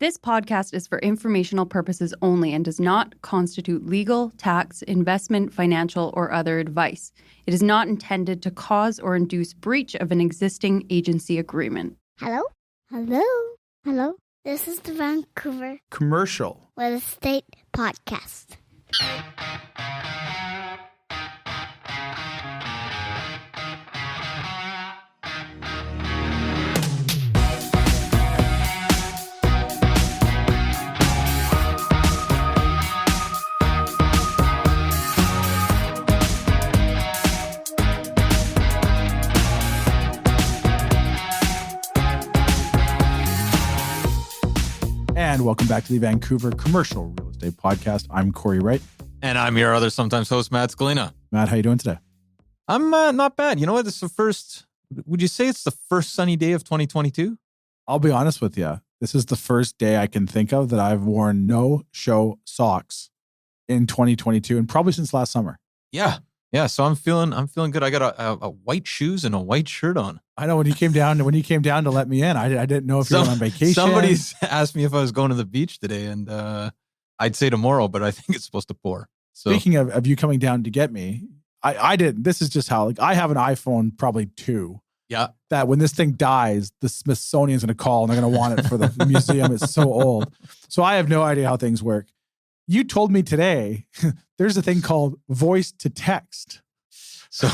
This podcast is for informational purposes only and does not constitute legal, tax, investment, financial, or other advice. It is not intended to cause or induce breach of an existing agency agreement. Hello? Hello? Hello? This is the Vancouver Commercial Real Estate Podcast. And welcome back to the Vancouver Commercial Real Estate Podcast. I'm Cory Wright. And I'm your other sometimes host, Matt Scalena. Matt, how you doing today? I'm not bad. You know what? This is the first, would you say it's the first sunny day of 2022? I'll be honest with you. This is the first day I can think of that I've worn no-show socks in 2022 and probably since last summer. Yeah. So I'm feeling good. I got a white shoes and a white shirt on. I know when you came down to let me in, I didn't know if you were on vacation. Somebody's asked me if I was going to the beach today, and I'd say tomorrow, but I think it's supposed to pour. So speaking of you coming down to get me, I didn't. This is just how I have an iPhone probably 2. Yeah. That when this thing dies, the Smithsonian's going to call and they're going to want it for the museum. It's so old. So I have no idea how things work. You told me today there's a thing called voice to text. So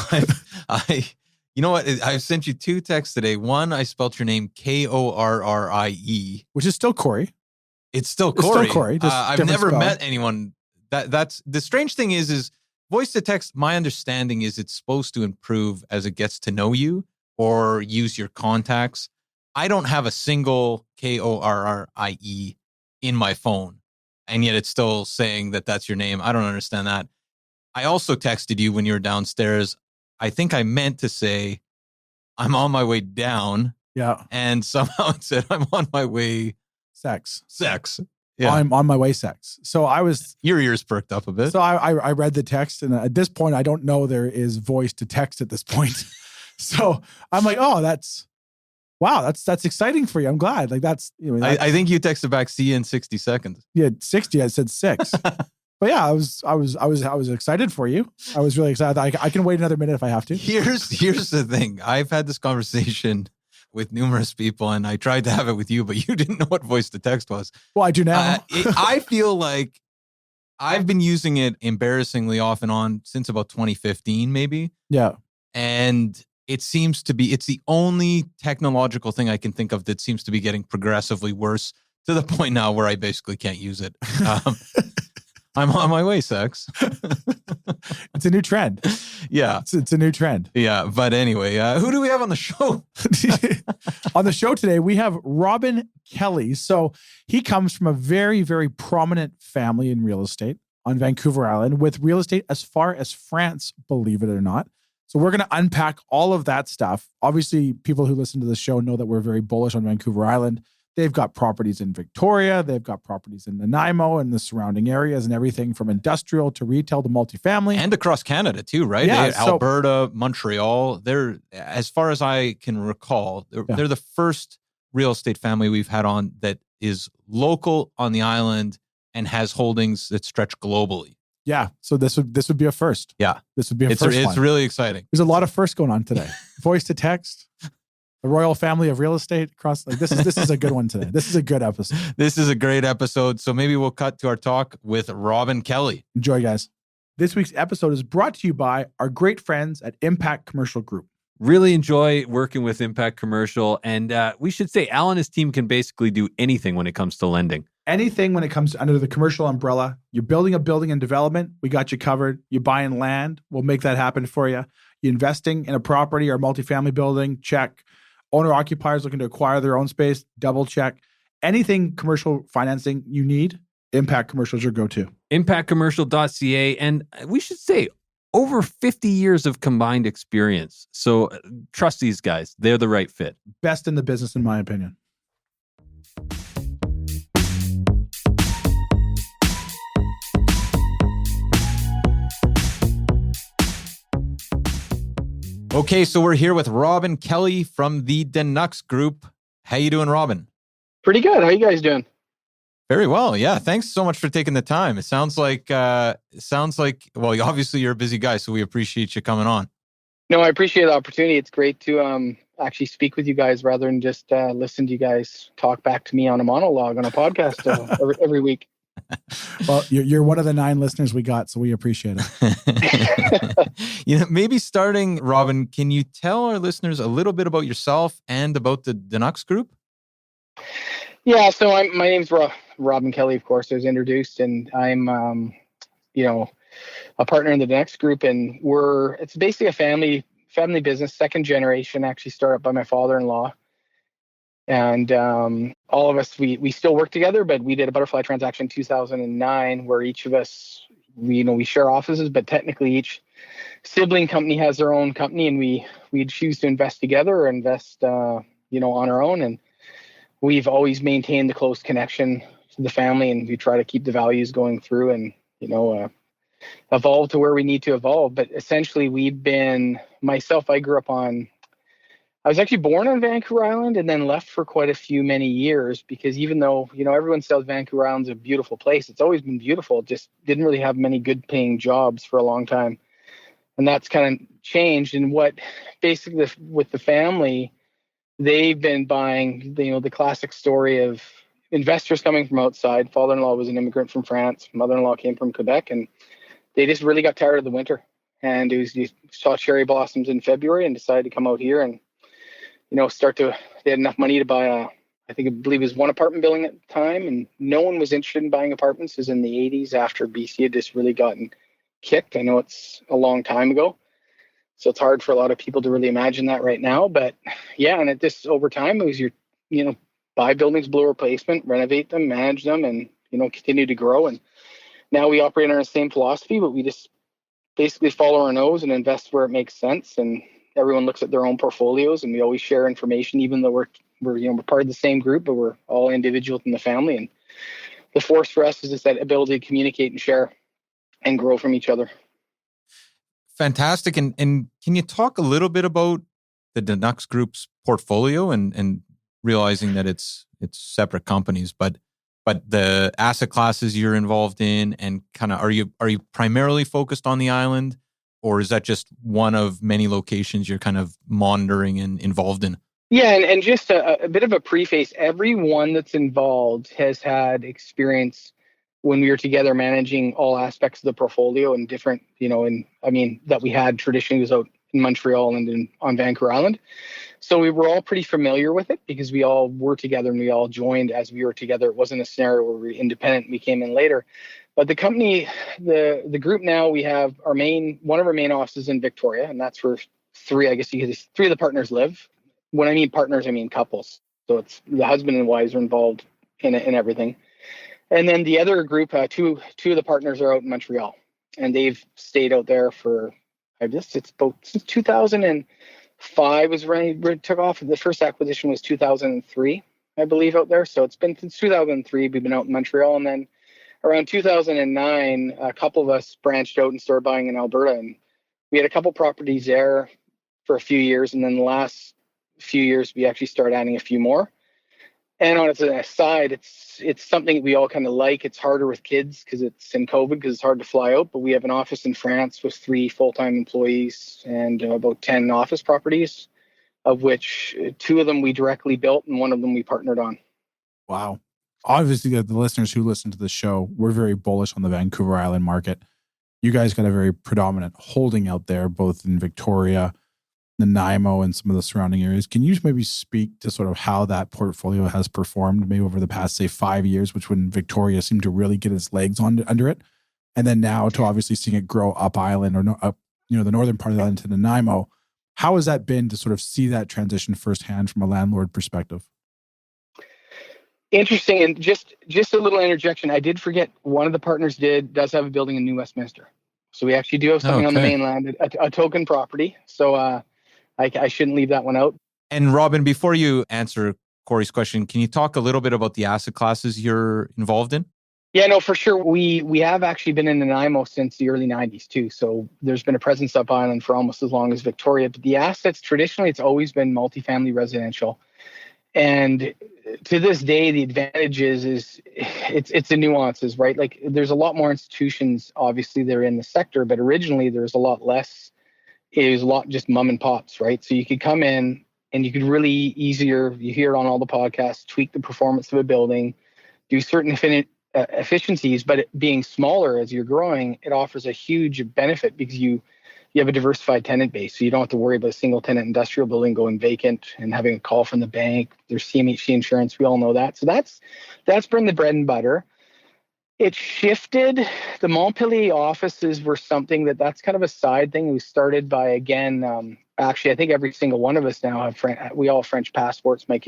you know what? I've sent you 2 texts today. One, I spelled your name Korrie, which is still Cory. It's still Cory. It's still Cory. I've never met anyone that's the strange thing is voice to text. My understanding is it's supposed to improve as it gets to know you or use your contacts. I don't have a single Korrie in my phone. And yet it's still saying that that's your name. I don't understand that. I also texted you when you were downstairs. I think I meant to say, I'm on my way down. Yeah. And somehow it said, I'm on my way. Sex. Yeah. I'm on my way sex. So I was. Your ears perked up a bit. So I read the text. And at this point, I don't know there is voice to text at this point. So I'm like, oh, that's exciting for you. I'm glad. Like that's, I think you texted back, see you in 60 seconds. Yeah, 60. I said 6. But yeah, I was excited for you. I was really excited. I can wait another minute if I have to. Here's the thing. I've had this conversation with numerous people, and I tried to have it with you, but you didn't know what voice to text was. Well, I do now. I feel like I've been using it embarrassingly off and on since about 2015, maybe. Yeah. And it seems to be, it's the only technological thing I can think of that seems to be getting progressively worse to the point now where I basically can't use it. I'm on my way, sex. It's a new trend. Yeah. It's a new trend. Yeah. But anyway, who do we have on the show? On the show today, we have Robin Kelley. So he comes from a very, very prominent family in real estate on Vancouver Island with real estate as far as France, believe it or not. So we're going to unpack all of that stuff. Obviously, people who listen to the show know that we're very bullish on Vancouver Island. They've got properties in Victoria. They've got properties in Nanaimo and the surrounding areas and everything from industrial to retail to multifamily. And across Canada too, right? Yeah, Alberta, Montreal. They're, as far as I can recall, they're the first real estate family we've had on that is local on the island and has holdings that stretch globally. Yeah. So this would be a first. Yeah. This would be a first. It's really exciting. There's a lot of firsts going on today. Voice to text. The royal family of real estate across. This is a good one today. This is a good episode. This is a great episode. So maybe we'll cut to our talk with Robin Kelley. Enjoy, guys. This week's episode is brought to you by our great friends at Impact Commercial Group. Really enjoy working with Impact Commercial. And we should say Al and his team can basically do anything when it comes to lending. Anything when it comes to under the commercial umbrella. You're building a building and development, we got you covered. You're buying land, we'll make that happen for you. You're investing in a property or multifamily building, check. Owner-occupiers looking to acquire their own space, double check. Anything commercial financing you need, Impact Commercial is your go-to. ImpactCommercial.ca. And we should say over 50 years of combined experience. So trust these guys. They're the right fit. Best in the business, in my opinion. Okay, so we're here with Robin Kelley from the Denux Group. How you doing, Robin? Pretty good. How you guys doing? Very well. Yeah. Thanks so much for taking the time. It sounds like, well, obviously you're a busy guy, so we appreciate you coming on. No, I appreciate the opportunity. It's great to actually speak with you guys rather than just listen to you guys talk back to me on a monologue on a podcast every week. Well, you're one of the 9 listeners we got, so we appreciate it. Maybe starting, Robin, can you tell our listeners a little bit about yourself and about the Denux Group? Yeah, so my name's Robin Kelley, of course, I was introduced, and I'm, a partner in the Denux Group, and it's basically a family business, second generation, actually started by my father-in-law. And all of us, we still work together, but we did a butterfly transaction in 2009 where each of us, we share offices, but technically each sibling company has their own company, and we choose to invest together or invest, on our own. And we've always maintained the close connection to the family, and we try to keep the values going through and, evolve to where we need to evolve. But essentially I was actually born on Vancouver Island and then left for quite many years, because even though, everyone says Vancouver Island's a beautiful place, it's always been beautiful. It just didn't really have many good paying jobs for a long time. And that's kind of changed. And what basically with the family, they've been buying, the classic story of investors coming from outside. Father-in-law was an immigrant from France. Mother-in-law came from Quebec, and they just really got tired of the winter. And you saw cherry blossoms in February and decided to come out here and, they had enough money to buy I believe it was one apartment building at the time, and no one was interested in buying apartments. It was in the 80s after BC had just really gotten kicked. I know it's a long time ago, so it's hard for a lot of people to really imagine that right now. But yeah, and this over time, it was buy buildings below replacement, renovate them, manage them, and, continue to grow. And now we operate on the same philosophy, but we just basically follow our nose and invest where it makes sense. And everyone looks at their own portfolios, and we always share information, even though we're part of the same group, but we're all individuals in the family. And the force for us is just that ability to communicate and share and grow from each other. Fantastic. And can you talk a little bit about the Denux Group's portfolio and realizing that it's separate companies, but the asset classes you're involved in, and kind of are you primarily focused on the island, or is that just one of many locations you're kind of monitoring and involved in? Yeah, and just a bit of a preface, everyone that's involved has had experience when we were together managing all aspects of the portfolio and different, that we had traditionally was out in Montreal and on Vancouver Island. So we were all pretty familiar with it because we all were together and we all joined as we were together. It wasn't a scenario where we were independent. We came in later. But the company, the group now, we have one of our main offices in Victoria, and that's where three of the partners live. When I mean partners, I mean couples. So it's the husband and wives are involved in everything. And then the other group, two of the partners are out in Montreal, and they've stayed out there for, it's about since 2005 was when we took off. The first acquisition was 2003, I believe, out there. So it's been since 2003 we've been out in Montreal, and then around 2009, a couple of us branched out and started buying in Alberta, and we had a couple properties there for a few years, and then the last few years we actually started adding a few more. And on its aside, it's something we all kind of like. It's harder with kids because it's in COVID, because it's hard to fly out. But we have an office in France with 3 full-time employees and about 10 office properties, of which 2 of them we directly built and 1 of them we partnered on. Wow. Obviously, the listeners who listen to the show, we're very bullish on the Vancouver Island market. You guys got a very predominant holding out there, both in Victoria, Nanaimo, and some of the surrounding areas. Can you maybe speak to sort of how that portfolio has performed maybe over the past, say, 5 years, which when Victoria seemed to really get its legs under it, and then now to obviously seeing it grow up island or up, the northern part of the island to Nanaimo? How has that been to sort of see that transition firsthand from a landlord perspective? Interesting. And just a little interjection. I did forget, one of the partners does have a building in New Westminster. So we actually do have something on the mainland, a token property. So I shouldn't leave that one out. And Robin, before you answer Cory's question, can you talk a little bit about the asset classes you're involved in? Yeah, no, for sure. We have actually been in Nanaimo since the early 90s too. So there's been a presence up island for almost as long as Victoria. But the assets, traditionally, it's always been multifamily residential. And to this day, the advantage is it's the nuances, right? Like there's a lot more institutions, obviously, that are in the sector, but originally there's a lot less. It was a lot just mom and pops, right? So you could come in and you could really easier, you hear it on all the podcasts, tweak the performance of a building, do certain efficiencies, but it being smaller as you're growing, it offers a huge benefit because you have a diversified tenant base. So you don't have to worry about a single tenant industrial building going vacant and having a call from the bank. There's CMHC insurance. We all know that. So that's been the bread and butter. It shifted. The Montpellier offices were something that's kind of a side thing. It was started by, again, actually, I think every single one of us now we all have French passports. My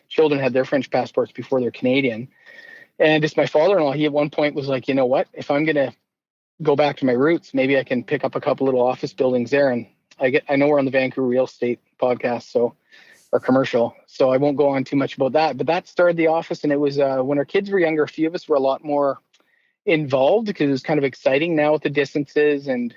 children had their French passports before they're Canadian. And just my father-in-law, he at one point was like, you know what, if I'm going to go back to my roots, maybe I can pick up a couple little office buildings there. And I know we're on the Vancouver real estate podcast, or commercial, so I won't go on too much about that, but that started the office. And it was when our kids were younger, a few of us were a lot more involved because it was kind of exciting now with the distances, and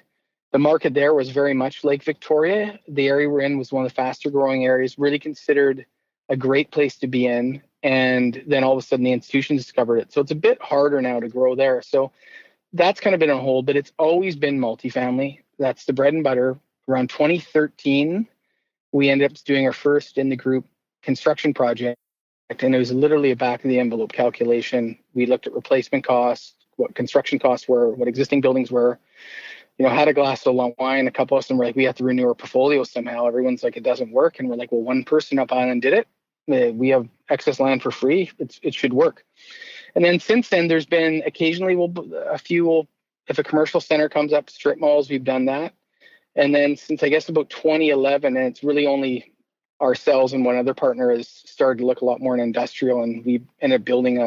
the market there was very much Lake Victoria. The area we're in was one of the faster growing areas, really considered a great place to be in. And then all of a sudden the institutions discovered it. So it's a bit harder now to grow there. So that's kind of been on hold, but it's always been multifamily. That's the bread and butter. Around 2013, we ended up doing our first in the group construction project. And it was literally a back of the envelope calculation. We looked at replacement costs, what construction costs were, what existing buildings were, had a glass of wine. A couple of them were like, we have to renew our portfolio somehow. Everyone's like, it doesn't work. And we're like, well, one person up island did it. We have excess land for free. It should work. And then since then, there's been occasionally if a commercial center comes up, strip malls, we've done that. And then since I guess about 2011, and it's really only ourselves and one other partner has started to look a lot more in industrial, and we ended up building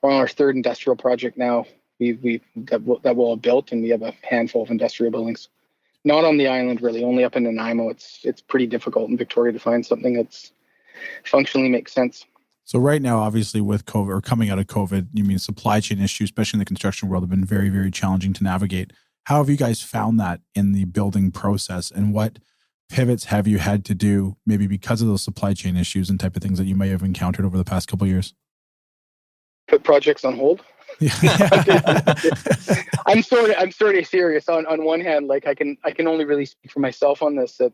we're on our third industrial project now. That we'll have built, and we have a handful of industrial buildings. Not on the island, really, only up in Nanaimo. It's pretty difficult in Victoria to find something that's functionally makes sense. So right now, obviously with COVID or coming out of COVID, you mean supply chain issues, especially in the construction world, have been very, very challenging to navigate. How have you guys found that in the building process, and what pivots have you had to do maybe because of those supply chain issues and type of things that you may have encountered over the past couple of years? Put projects on hold. I'm sort of serious. On one hand, like I can only really speak for myself on this, that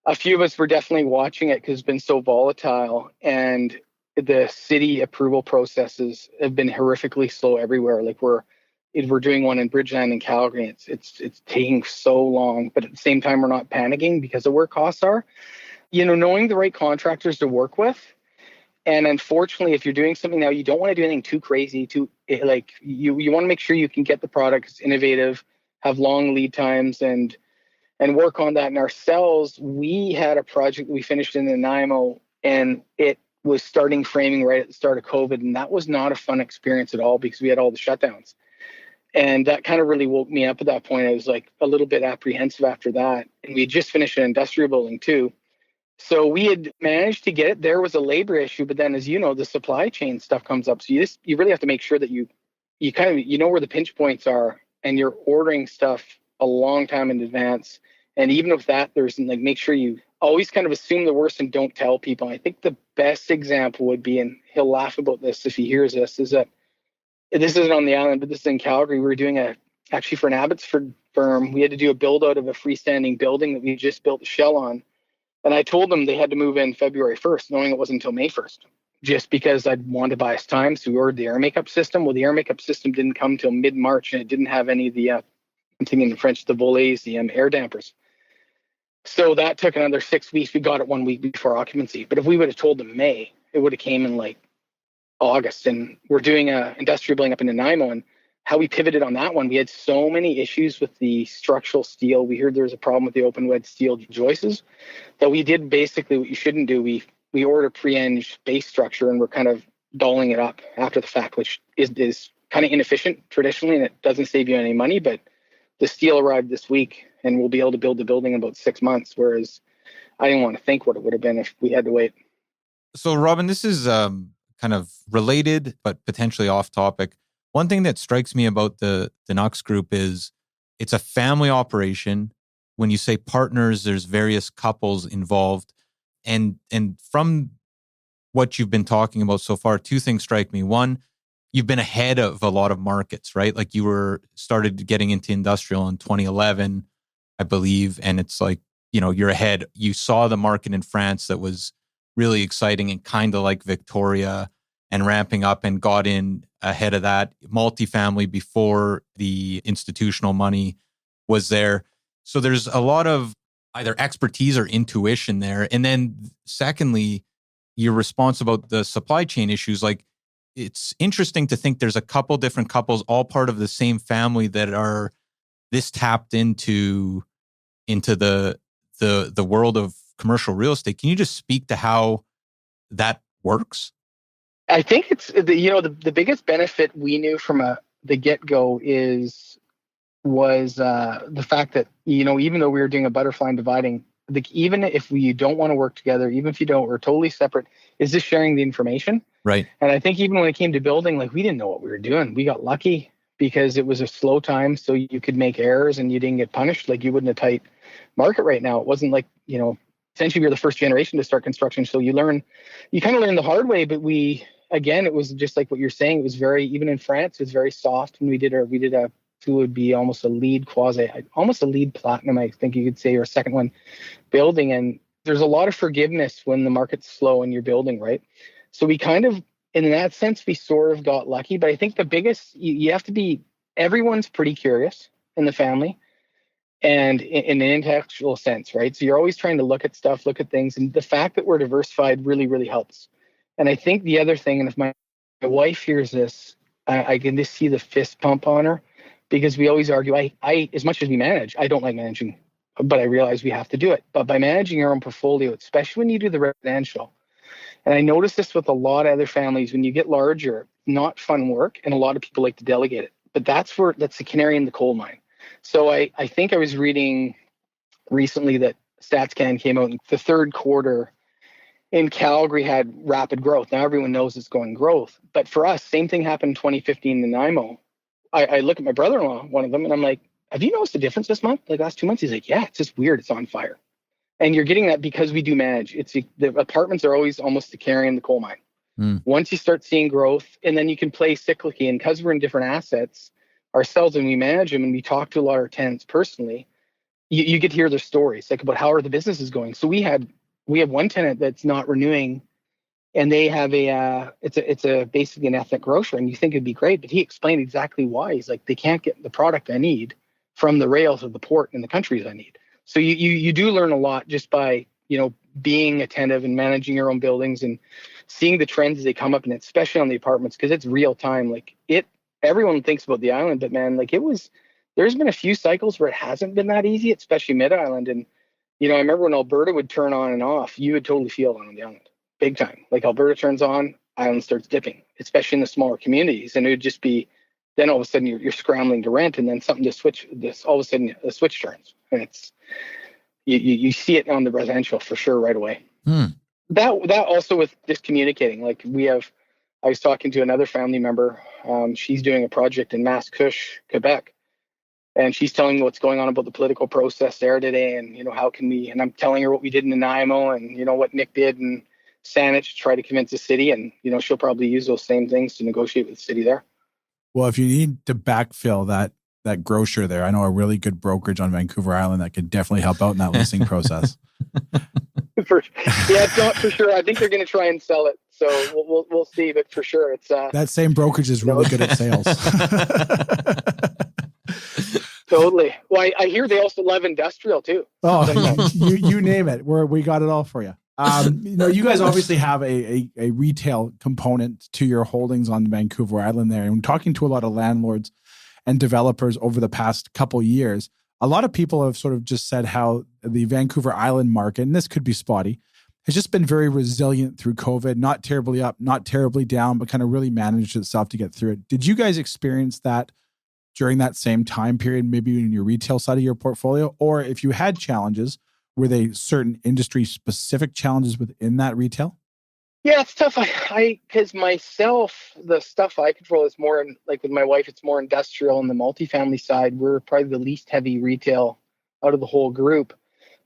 a few of us were definitely watching it because it's been so volatile, and the city approval processes have been horrifically slow everywhere. Like we're doing one in Bridgeland in Calgary. It's taking so long, but at the same time, we're not panicking because of where costs are. Knowing the right contractors to work with. And unfortunately, if you're doing something now, you don't want to do anything too crazy. You want to make sure you can get the products innovative, have long lead times, and work on that. And ourselves, we had a project that we finished in Nanaimo, and it was starting framing right at the start of COVID. And that was not a fun experience at all because we had all the shutdowns. And that kind of really woke me up at that point. I was like a little bit apprehensive after that. And we had just finished an industrial building too. So we had managed to get it. There was a labor issue, but then as you know, the supply chain stuff comes up. So you really have to make sure that you kind of, where the pinch points are, and you're ordering stuff a long time in advance. And even with that, there's make sure you always kind of assume the worst and don't tell people. I think the best example would be, and he'll laugh about this if he hears this, is that this isn't on the island, but this is in Calgary. We were doing actually for an Abbotsford firm, we had to do a build out of a freestanding building that we just built a shell on. And I told them they had to move in February 1st, knowing it wasn't until May 1st, just because I'd wanted to buy us time. So we ordered the air makeup system. Well, the air makeup system didn't come till mid-March, and it didn't have any of the, I'm thinking in French, the volets, the air dampers. So that took another 6 weeks. We got it 1 week before occupancy. But if we would have told them May, it would have came in August. And we're doing a industrial building up in Nanaimo, and how we pivoted on that one, we had so many issues with the structural steel. We heard there was a problem with the open wedge steel joists that we did basically what you shouldn't do. We ordered pre-eng base structure, and we're kind of dolling it up after the fact, which is kind of inefficient traditionally, and it doesn't save you any money. But the steel arrived this week, and we'll be able to build the building in about 6 months, whereas I didn't want to think what it would have been if we had to wait. So, Robin, this is kind of related, but potentially off topic. One thing that strikes me about the Denux Group is it's a family operation. When you say partners, there's various couples involved. And from what you've been talking about so far, two things strike me. One, you've been ahead of a lot of markets, right? Like you were started getting into industrial in 2011, I believe. And it's like, you're ahead. You saw the market in France that was really exciting and kind of like Victoria and ramping up and got in ahead of that. Multifamily before the institutional money was there. So there's a lot of either expertise or intuition there. And then secondly, your response about the supply chain issues, like it's interesting to think there's a couple different couples, all part of the same family, that are this tapped into the world of commercial real estate. Can you just speak to how that works? I think it's the biggest benefit we knew from the get-go was the fact that even though we were doing a butterfly and dividing, even if we don't want to work together, even if you don't, we're totally separate, is just sharing the information. Right. And I think even when it came to building, like we didn't know what we were doing. We got lucky because it was a slow time, so you could make errors and you didn't get punished like you would in a tight market right now. It wasn't like, essentially we were the first generation to start construction. So you kind of learn the hard way, but it was just like what you're saying. It was even in France, it was very soft. And we did a who would be almost a lead platinum, I think you could say, or a second one building. And there's a lot of forgiveness when the market's slow and you're building, right? So we kind of, in that sense, we sort of got lucky. But I think the biggest, you have to be, everyone's pretty curious in the family and in an intellectual sense, right? So you're always trying to look at stuff, look at things. And the fact that we're diversified really, really helps. And I think the other thing, and if my wife hears this, I can just see the fist pump on her. Because we always argue, I as much as we manage, I don't like managing, but I realize we have to do it. But by managing your own portfolio, especially when you do the residential, and I notice this with a lot of other families, when you get larger, not fun work, and a lot of people like to delegate it. But that's the canary in the coal mine. So I think I was reading recently that StatsCan came out in the third quarter in Calgary had rapid growth. Now everyone knows it's going growth. But for us, same thing happened in 2015 in Nanaimo. I look at my brother-in-law, one of them, and I'm like, have you noticed a difference this month? Like last 2 months? He's like, yeah, it's just weird. It's on fire. And you're getting that because we do manage. The apartments are always almost the canary in the coal mine. Once you start seeing growth, and then you can play cyclically, and because we're in different assets ourselves and we manage them and we talk to a lot of our tenants personally, you get to hear their stories, like about how are the businesses going. So we have one tenant that's not renewing, and they have it's basically an ethnic grocer, and you think it'd be great, but he explained exactly why. He's like, they can't get the product I need from the rails of the port in the countries I need. So you do learn a lot just by being attentive and managing your own buildings and seeing the trends as they come up, and especially on the apartments, because it's real time. Like everyone thinks about the island, but man, like there's been a few cycles where it hasn't been that easy, especially mid-island. And I remember when Alberta would turn on and off, you would totally feel it on the island. Big time. Like Alberta turns on, island starts dipping, especially in the smaller communities. And it would just be, then all of a sudden you're scrambling to rent, and then something to switch this, all of a sudden the switch turns. And it's, you see it on the residential for sure right away. That also with just communicating, like I was talking to another family member. She's doing a project in Mascouche, Quebec. And she's telling me what's going on about the political process there today. And, how can we, and I'm telling her what we did in Nanaimo and, what Nick did in Saanich to try to convince the city, and she'll probably use those same things to negotiate with the city there. Well, if you need to backfill that grocer there, I know a really good brokerage on Vancouver Island that could definitely help out in that leasing process. It's not for sure. I think they're going to try and sell it, so we'll see. But for sure, it's that same brokerage is really good at sales. Totally. Well, I hear they also love industrial too. Oh, you name it. We got it all for you. You guys obviously have a retail component to your holdings on Vancouver Island there. And talking to a lot of landlords and developers over the past couple years, a lot of people have sort of just said how the Vancouver Island market, and this could be spotty, has just been very resilient through COVID, not terribly up, not terribly down, but kind of really managed itself to get through it. Did you guys experience that during that same time period, maybe in your retail side of your portfolio? Or if you had challenges, were they certain industry specific challenges within that retail? Yeah, it's tough. Because myself, the stuff I control is more like with my wife, it's more industrial, and the multifamily side, we're probably the least heavy retail out of the whole group.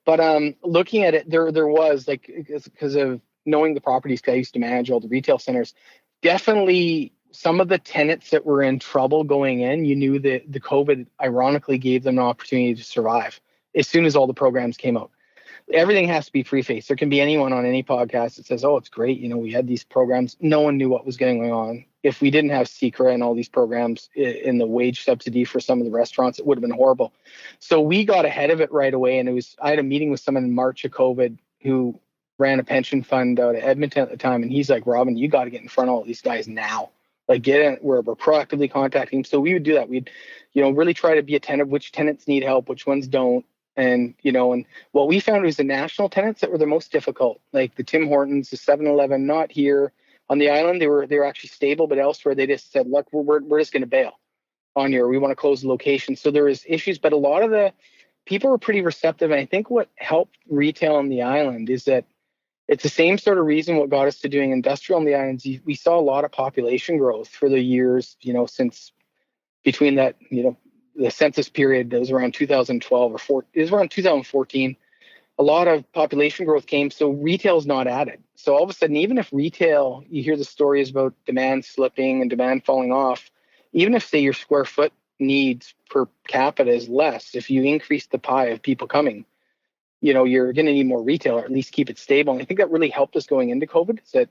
But looking at it, there was like, because of knowing the properties, because I used to manage all the retail centers, definitely some of the tenants that were in trouble going in, you knew that the COVID ironically gave them an opportunity to survive as soon as all the programs came out. Everything has to be preface. There can be anyone on any podcast that says, oh, it's great. We had these programs. No one knew what was going on. If we didn't have CCRA and all these programs in the wage subsidy for some of the restaurants, it would have been horrible. So we got ahead of it right away. And I had a meeting with someone in March of COVID who ran a pension fund out of Edmonton at the time. And he's like, Robin, you got to get in front of all these guys now. Like get in, we're proactively contacting them. So we would do that. We'd, really try to be attentive, which tenants need help, which ones don't. And, and what we found was the national tenants that were the most difficult, like the Tim Hortons, the 7-Eleven, not here on the island. They were actually stable, but elsewhere they just said, look, we're just going to bail on you. We want to close the location. So there was issues, but a lot of the people were pretty receptive. And I think what helped retail on the island is that it's the same sort of reason what got us to doing industrial on the islands. We saw a lot of population growth for the years, since between that, the census period that was around 2012 it was around 2014. A lot of population growth came, so retail's not added. So all of a sudden, even if retail, you hear the stories about demand slipping and demand falling off, even if, say, your square foot needs per capita is less, if you increase the pie of people coming, you're going to need more retail, or at least keep it stable. And I think that really helped us going into COVID, is that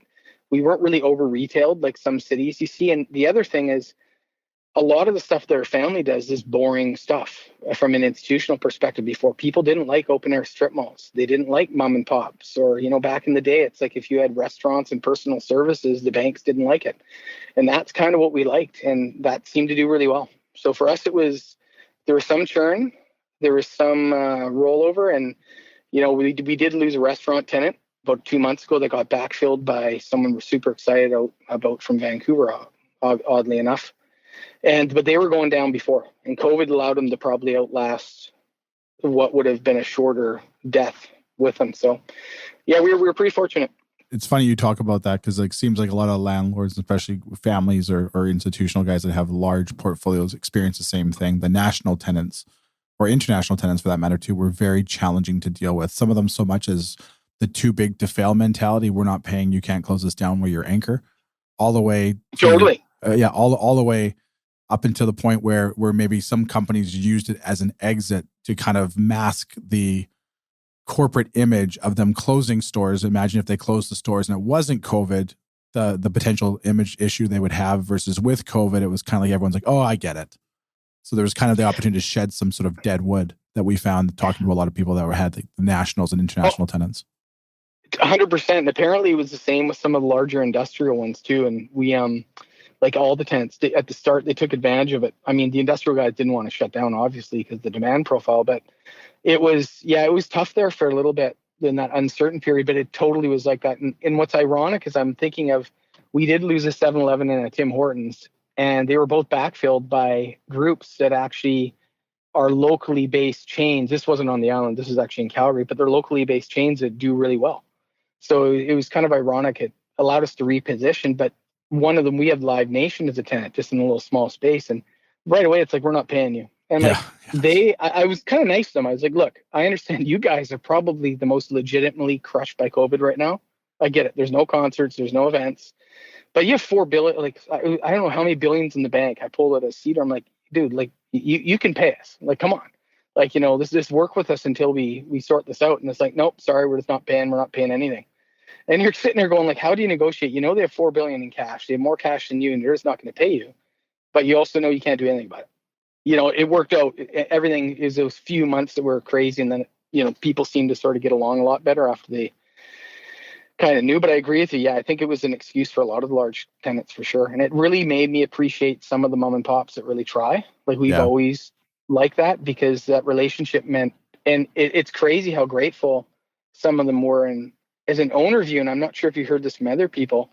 we weren't really over-retailed like some cities you see. And the other thing is, a lot of the stuff that our family does is boring stuff from an institutional perspective. Before, people didn't like open air strip malls. They didn't like mom and pops, or, back in the day, it's like if you had restaurants and personal services, the banks didn't like it. And that's kind of what we liked. And that seemed to do really well. So for us, there was some churn, there was some rollover. And, we did lose a restaurant tenant about 2 months ago that got backfilled by someone we're super excited about from Vancouver, oddly enough. But they were going down before, and COVID allowed them to probably outlast what would have been a shorter death with them. So, yeah, we were pretty fortunate. It's funny you talk about that, because seems like a lot of landlords, especially families or institutional guys that have large portfolios, experience the same thing. The national tenants, or international tenants for that matter too, were very challenging to deal with. Some of them so much as the too big to fail mentality. We're not paying, you can't close this down, we're your anchor. All the way to, totally. All the way up until the point where maybe some companies used it as an exit to kind of mask the corporate image of them closing stores. Imagine if they closed the stores and it wasn't COVID, the potential image issue they would have, versus with COVID, it was kind of like everyone's like, oh, I get it. So there was kind of the opportunity to shed some sort of dead wood that we found talking to a lot of people that had the nationals and international tenants. 100%. And apparently it was the same with some of the larger industrial ones too. And we, like all the tenants at the start, they took advantage of it. I mean, the industrial guys didn't want to shut down, obviously, because the demand profile, but it was tough there for a little bit in that uncertain period, but it totally was like that. And what's ironic is I'm thinking of, we did lose a 7-Eleven and a Tim Hortons, and they were both backfilled by groups that actually are locally based chains. This wasn't on the island. This is actually in Calgary, but they're locally based chains that do really well. So it was kind of ironic. It allowed us to reposition, but one of them, we have Live Nation as a tenant, just in a little small space. And right away, it's like, we're not paying you. And I was kind of nice to them. I was like, look, I understand you guys are probably the most legitimately crushed by COVID right now. I get it. There's no concerts, there's no events, but you have $4 billion. Like, I don't know how many billions in the bank. I pulled out a seat. I'm like, dude, like you can pay us. Like, come on. Like, this work with us until we sort this out. And it's like, nope, sorry, we're just not paying. We're not paying anything. And you're sitting there going, like, how do you negotiate? They have $4 billion in cash. They have more cash than you, and they're just not going to pay you. But you also know you can't do anything about it. It worked out. Everything is those few months that were crazy, and then people seemed to sort of get along a lot better after they kind of knew. But I agree with you. Yeah, I think it was an excuse for a lot of the large tenants for sure, and it really made me appreciate some of the mom and pops that really try. Like we've always liked that, because that relationship meant, and it's crazy how grateful some of them were. And as an owner view, and I'm not sure if you heard this from other people,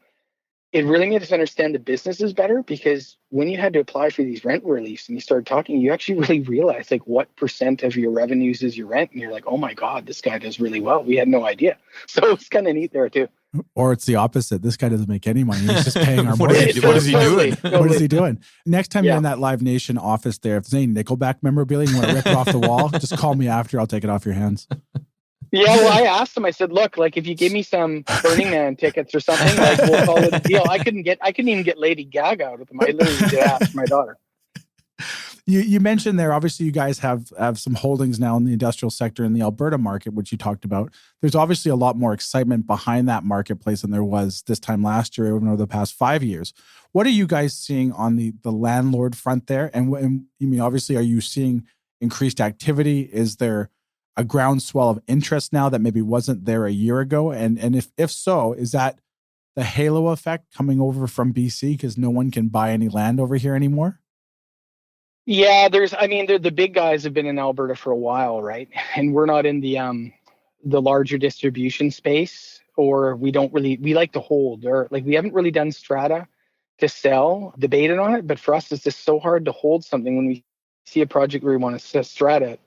it really made us understand the businesses better, because when you had to apply for these rent reliefs and you started talking, you actually really realized like what % of your revenues is your rent. And you're like, oh my God, this guy does really well. We had no idea. So it's kind of neat there too. Or it's the opposite. This guy doesn't make any money. He's just paying our mortgage. What is he doing? What is he doing? Next time you're in that Live Nation office there, if there's any Nickelback memorabilia you want to rip it off the wall, just call me after. I'll take it off your hands. Yeah, well, I asked him. I said, "Look, like if you give me some Burning Man tickets or something, like we'll call it a deal." I couldn't even get Lady Gaga out of them. I literally did ask my daughter. You mentioned there, obviously, you guys have some holdings now in the industrial sector in the Alberta market, which you talked about. There's obviously a lot more excitement behind that marketplace than there was this time last year, even over the past 5 years. What are you guys seeing on the landlord front there? And you mean, obviously, are you seeing increased activity? Is there a groundswell of interest now that maybe wasn't there a year ago? And if so, is that the halo effect coming over from BC because no one can buy any land over here anymore? Yeah, the big guys have been in Alberta for a while, right? And we're not in the larger distribution space, or we like to hold, or like we haven't really done strata to sell, debated on it. But for us, it's just so hard to hold something when we see a project where we want to strata.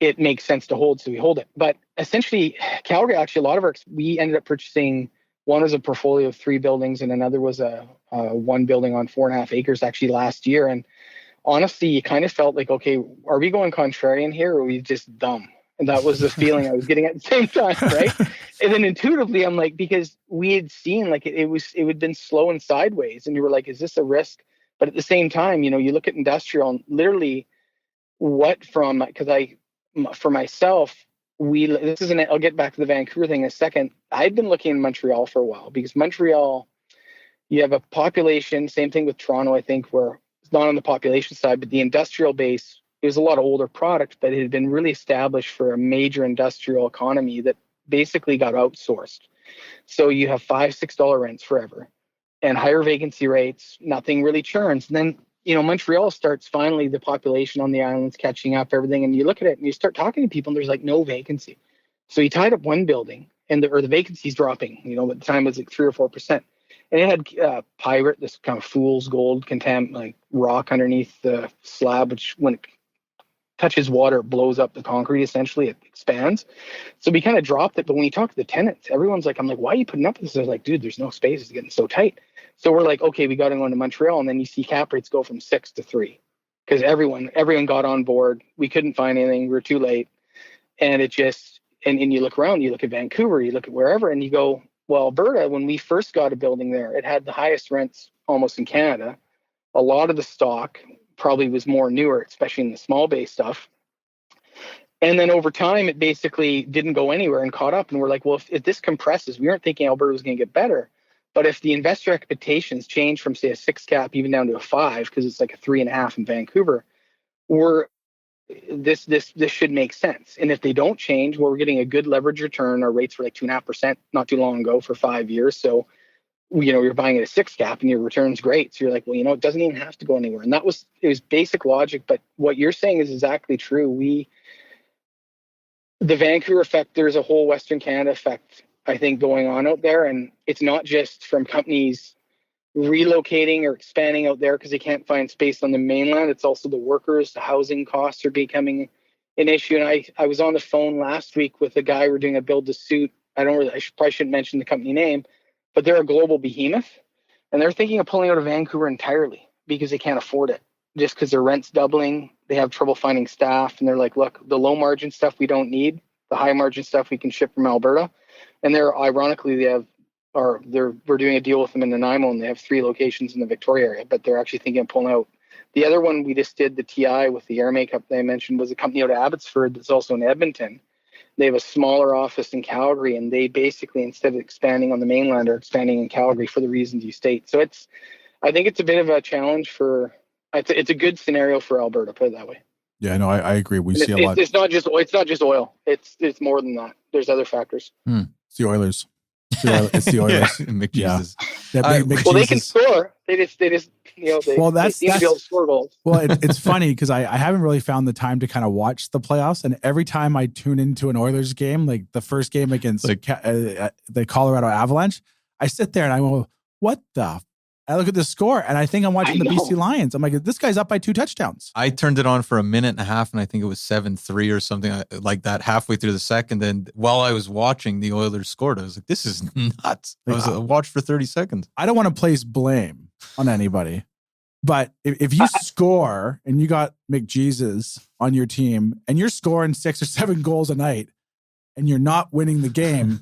It makes sense to hold, so we hold it. But essentially, Calgary, actually, we ended up purchasing. One was a portfolio of 3 buildings, and another was a 1 building on 4.5 acres actually last year. And honestly, you kind of felt like, okay, are we going contrarian here, or are we just dumb? And that was the feeling I was getting at the same time, right? And then intuitively, I'm like, because we had seen like it had been slow and sideways, and you were like, is this a risk? But at the same time, you look at industrial and literally for myself, I'll get back to the Vancouver thing in a second. I'd been looking in Montreal for a while, because Montreal, you have a population, same thing with Toronto, I think, where it's not on the population side, but the industrial base, it was a lot of older product, but it had been really established for a major industrial economy that basically got outsourced. So you have $5-6 rents forever and higher vacancy rates, nothing really churns. And then Montreal starts, finally, the population on the island's catching up, everything. And you look at it and you start talking to people and there's like no vacancy. So you tied up one building and the vacancy's dropping, at the time it was like 3 or 4%. And it had pyrite, this kind of fool's gold like rock underneath the slab, which when it touches water, it blows up the concrete, essentially, it expands. So we kind of dropped it. But when you talk to the tenants, everyone's like, I'm like, why are you putting up with this? I was like, dude, there's no space. It's getting so tight. So we're like, okay, we got to go into Montreal. And then you see cap rates go from 6 to 3 because everyone got on board. We couldn't find anything. We were too late. And it just, and you look around, you look at Vancouver, you look at wherever, and you go, well, Alberta, when we first got a building there, it had the highest rents almost in Canada. A lot of the stock probably was more newer, especially in the small bay stuff. And then over time, it basically didn't go anywhere and caught up. And we're like, well, if this compresses, we weren't thinking Alberta was going to get better. But if the investor expectations change from, say, a 6 cap even down to a 5, because it's like a 3.5 in Vancouver, this should make sense. And if they don't change, we're getting a good leverage return. Our rates were like 2.5% not too long ago for 5 years. So, you're buying at a 6 cap and your return's great. So you're like, well, it doesn't even have to go anywhere. And it was basic logic. But what you're saying is exactly true. The Vancouver effect, there's a whole Western Canada effect, I think, going on out there. And it's not just from companies relocating or expanding out there because they can't find space on the mainland. It's also the workers, the housing costs are becoming an issue. And I was on the phone last week with a guy, we're doing a build to suit. I probably shouldn't mention the company name, but they're a global behemoth and they're thinking of pulling out of Vancouver entirely because they can't afford it. Just because their rent's doubling, they have trouble finding staff, and they're like, look, the low margin stuff we don't need, the high margin stuff we can ship from Alberta. And we're doing a deal with them in Nanaimo, and they have 3 locations in the Victoria area, but they're actually thinking of pulling out. The other one we just did, the TI with the air makeup that I mentioned, was a company out of Abbotsford that's also in Edmonton. They have a smaller office in Calgary, and they basically, instead of expanding on the mainland, are expanding in Calgary for the reasons you state. So I think it's a bit of a challenge it's a good scenario for Alberta, put it that way. Yeah, no, I agree. We see a lot. It's not just oil. It's more than that. There's other factors. It's the Oilers. It's the Oilers. McJesus. Yeah, well, they can score. They just they seem to be able to score goals. Well, it's funny because I haven't really found the time to kind of watch the playoffs, and every time I tune into an Oilers game, like the first game against the Colorado Avalanche, I sit there and I go, "What the?" I look at the score and I think I'm watching the BC Lions. I'm like, this guy's up by 2 touchdowns. I turned it on for a minute and a half, and I think it was 7-3 or something like that halfway through the second. Then while I was watching, the Oilers scored. I was like, this is nuts. I watched for 30 seconds. I don't want to place blame on anybody, but if you score and you got McJesus on your team and you're scoring 6 or 7 goals a night, and you're not winning the game,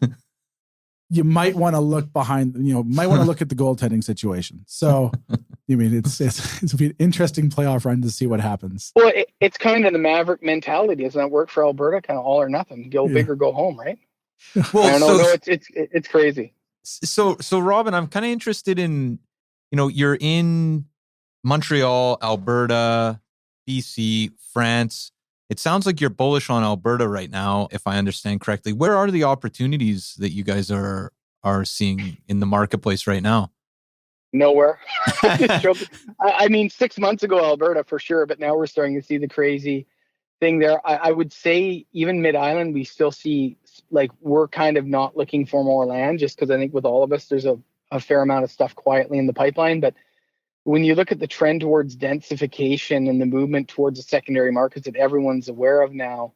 you might want to look behind, might want to look at the goaltending situation. So, I mean, it's an interesting playoff run to see what happens. Well, it's kind of the Maverick mentality. Doesn't that work for Alberta? Kind of all or nothing. Go big or go home, right? Well, I don't know. No, it's crazy. So Robin, I'm kind of interested in, you're in Montreal, Alberta, BC, France. It sounds like you're bullish on Alberta right now, if I understand correctly. Where are the opportunities that you guys are seeing in the marketplace right now? Nowhere. I mean, 6 months ago, Alberta for sure, but now we're starting to see the crazy thing there. I would say even Mid-Island, we still see, like, we're kind of not looking for more land, just because I think with all of us, there's a fair amount of stuff quietly in the pipeline. But when you look at the trend towards densification and the movement towards the secondary markets that everyone's aware of now,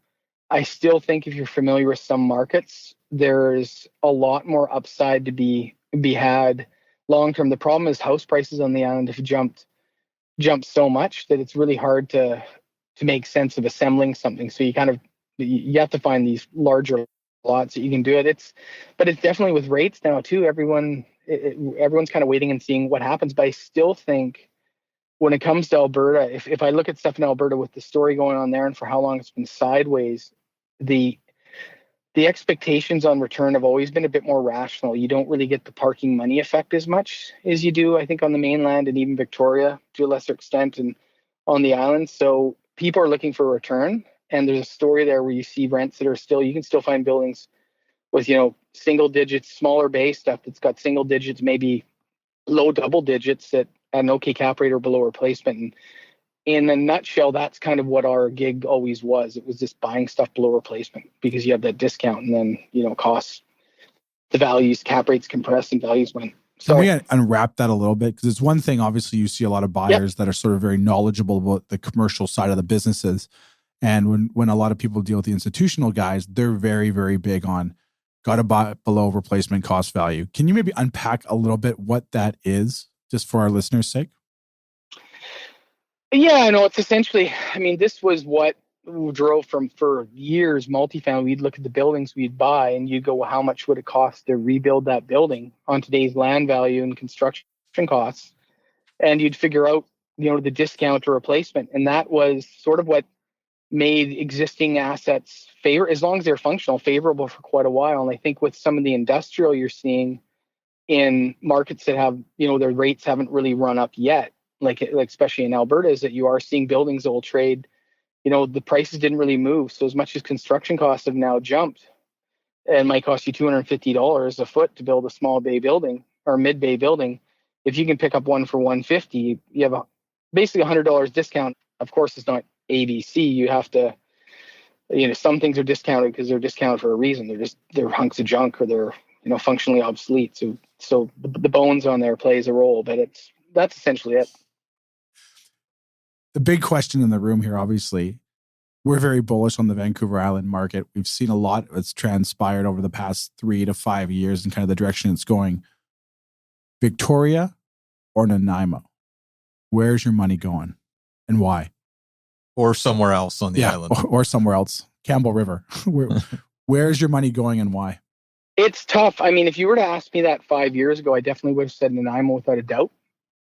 I still think if you're familiar with some markets, there's a lot more upside to be had long term. The problem is house prices on the island have jumped so much that it's really hard to make sense of assembling something. So you have to find these larger lots that you can do it. But it's definitely with rates now too. Everyone's kind of waiting and seeing what happens. But I still think when it comes to Alberta, if I look at stuff in Alberta with the story going on there and for how long it's been sideways, the expectations on return have always been a bit more rational. You don't really get the parking money effect as much as you do, I think, on the mainland and even Victoria to a lesser extent and on the island. So people are looking for a return. And there's a story there where you see rents that are you can still find buildings with, single digits, smaller bay stuff that's got single digits, maybe low double digits at an okay cap rate or below replacement. And in a nutshell, that's kind of what our gig always was. It was just buying stuff below replacement because you have that discount and then, costs, the values, cap rates compress and values went. Can we unwrap that a little bit? Because it's one thing, obviously, you see a lot of buyers that are sort of very knowledgeable about the commercial side of the businesses. And when a lot of people deal with the institutional guys, they're very, very big on got to buy below replacement cost value. Can you maybe unpack a little bit what that is, just for our listeners' sake? Yeah, no, it's essentially, this was what drove for years, multifamily. We'd look at the buildings we'd buy and you'd go, well, how much would it cost to rebuild that building on today's land value and construction costs? And you'd figure out, the discount or replacement. And that was sort of what made existing assets as long as they're functional, favorable for quite a while. And I think with some of the industrial you're seeing in markets that have, their rates haven't really run up yet, like especially in Alberta, is that you are seeing buildings that will trade, the prices didn't really move. So as much as construction costs have now jumped and might cost you $250 a foot to build a small bay building or mid bay building, if you can pick up one for $150, you have basically $100 discount. Of course, it's not ABC. You have to, some things are discounted because they're discounted for a reason. They're hunks of junk or they're, functionally obsolete. So the bones on there plays a role, but that's essentially it. The big question in the room here, obviously, we're very bullish on the Vancouver Island market. We've seen a lot that's transpired over the past 3 to 5 years and kind of the direction it's going. Victoria or Nanaimo? Where's your money going and why? Or somewhere else on the island. Or somewhere else. Campbell River. Where's your money going and why? It's tough. If you were to ask me that 5 years ago, I definitely would have said Nanaimo without a doubt.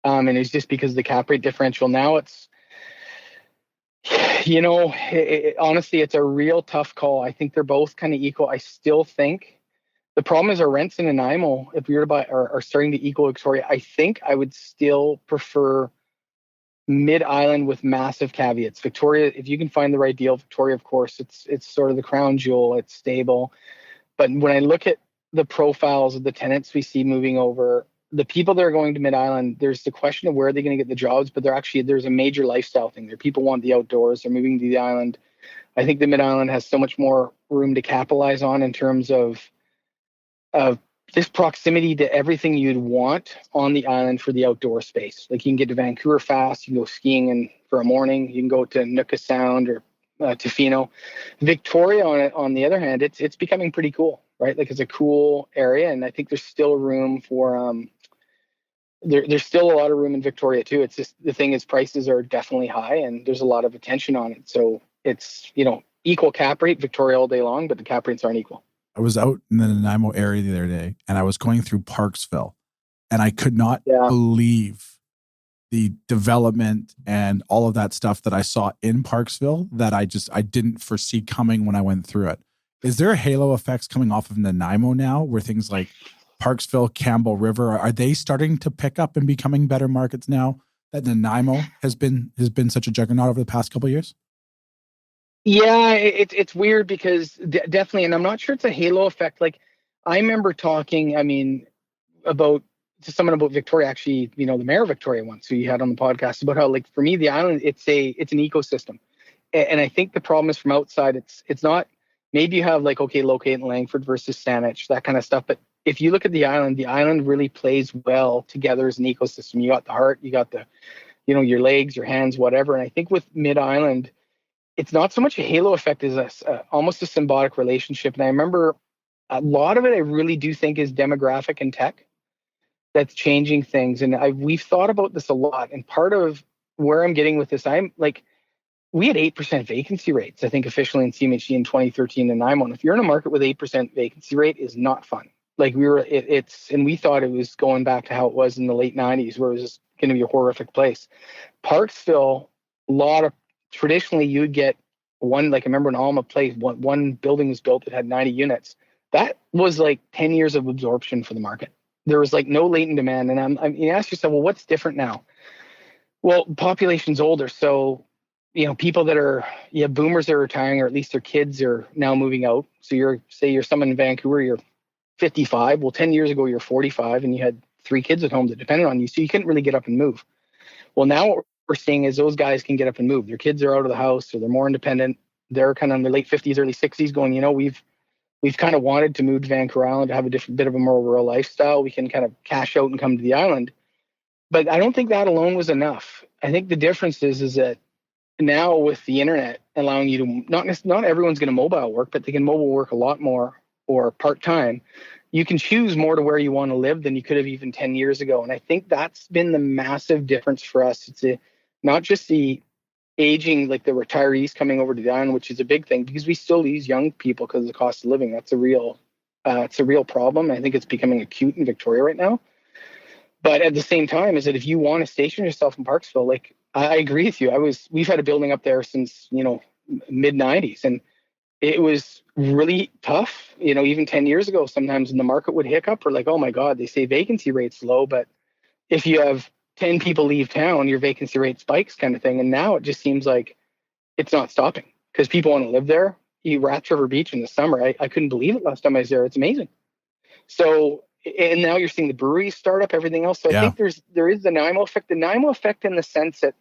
And it's just because of the cap rate differential. Now it's, honestly, it's a real tough call. I think they're both kind of equal. I still think the problem is our rents in Nanaimo, if we were to buy, are starting to equal Victoria. I think I would still prefer Mid-Island with massive caveats. Victoria, if you can find the right deal, Victoria, of course, it's sort of the crown jewel. It's stable. But when I look at the profiles of the tenants we see moving over, the people that are going to Mid-Island, there's the question of where are they going to get the jobs, but there's a major lifestyle thing there. People want the outdoors. They're moving to the island. I think the Mid-Island has so much more room to capitalize on in terms of this proximity to everything you'd want on the island for the outdoor space. Like you can get to Vancouver fast, you can go skiing for a morning, you can go to Nooka Sound or Tofino. Victoria, on the other hand, it's becoming pretty cool, right? Like it's a cool area, and I think there's still room for there's still a lot of room in Victoria too. It's just the thing is prices are definitely high, and there's a lot of attention on it. So it's equal cap rate, Victoria all day long, but the cap rates aren't equal. I was out in the Nanaimo area the other day, and I was going through Parksville, and I could not believe the development and all of that stuff that I saw in Parksville that I didn't foresee coming when I went through it. Is there halo effects coming off of Nanaimo now, where things like Parksville, Campbell River, are they starting to pick up and becoming better markets now that Nanaimo has been such a juggernaut over the past couple of years? Yeah, it's weird because definitely, and I'm not sure it's a halo effect. Like, I remember talking, to someone about Victoria, actually, the mayor of Victoria once, who you had on the podcast, about how, like, for me, the island, it's an ecosystem. And I think the problem is from outside, it's not, maybe you have like, okay, locate in Langford versus Saanich, that kind of stuff. But if you look at the island really plays well together as an ecosystem. You got the heart, you got the, your legs, your hands, whatever. And I think with Mid-Island, it's not so much a halo effect as almost a symbiotic relationship. And I remember a lot of it, I really do think, is demographic and tech that's changing things. And we've thought about this a lot. And part of where I'm getting with this, I'm like, we had 8% vacancy rates, I think, officially in CMHC in 2013 in Nanaimo. And if you're in a market with 8% vacancy rate, is not fun. Like, and we thought it was going back to how it was in the late 90s, where it was going to be a horrific place. Parksville, traditionally you would get one, like I remember in Alma Place, one building was built that had 90 units. That was like 10 years of absorption for the market. There was like no latent demand. And you ask yourself, well, what's different now? Well, population's older. So, people that are, boomers are retiring, or at least their kids are now moving out. So you're someone in Vancouver, you're 55. Well, 10 years ago, you're 45 and you had 3 kids at home that depended on you. So you couldn't really get up and move. Well, now what we're seeing is those guys can get up and move. Their kids are out of the house, or they're more independent. They're kind of in their late 50s, early 60s going, we've kind of wanted to move to Vancouver Island to have a different bit of a more rural lifestyle. We can kind of cash out and come to the island. But I don't think that alone was enough. I think the difference is that now with the internet allowing you to, not everyone's going to mobile work, but they can mobile work a lot more or part-time. You can choose more to where you want to live than you could have even 10 years ago. And I think that's been the massive difference for us. It's not just the aging, like the retirees coming over to the island, which is a big thing, because we still lose young people because of the cost of living. That's a real problem. I think it's becoming acute in Victoria right now. But at the same time, is that if you want to station yourself in Parksville, like I agree with you. We've had a building up there since, mid 90s, and it was really tough, even 10 years ago, sometimes when the market would hiccup, or like, oh my God, they say vacancy rate's low, but if you have 10 people leave town, your vacancy rate spikes, kind of thing. And now it just seems like it's not stopping because people want to live there. You Rats River Beach in the summer, I couldn't believe it last time I was there. It's amazing. So, and now you're seeing the breweries start up, everything else. So I think there is the Nanaimo effect. The Nanaimo effect in the sense that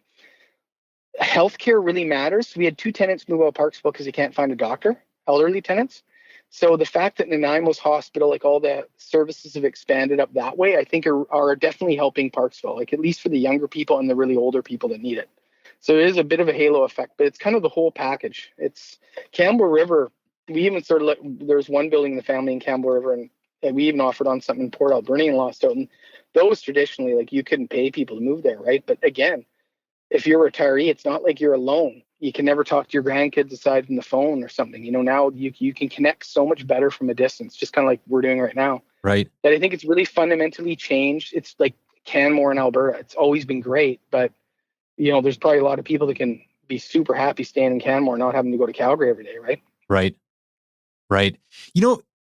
healthcare really matters. We had 2 tenants move out of Parksville because they can't find a doctor, elderly tenants. So the fact that Nanaimo's hospital, like all the services have expanded up that way, I think are definitely helping Parksville, like at least for the younger people and the really older people that need it. So it is a bit of a halo effect, but it's kind of the whole package. It's Campbell River. We even there's one building in the family in Campbell River, and we even offered on something in Port Alberni and lost out. And those traditionally, like, you couldn't pay people to move there, right? But again, if you're a retiree, it's not like you're alone. You can never talk to your grandkids aside from the phone or something. Now you can connect so much better from a distance, just kind of like we're doing right now. Right. That I think it's really fundamentally changed. It's like Canmore in Alberta. It's always been great, but there's probably a lot of people that can be super happy staying in Canmore, not having to go to Calgary every day, right? Right.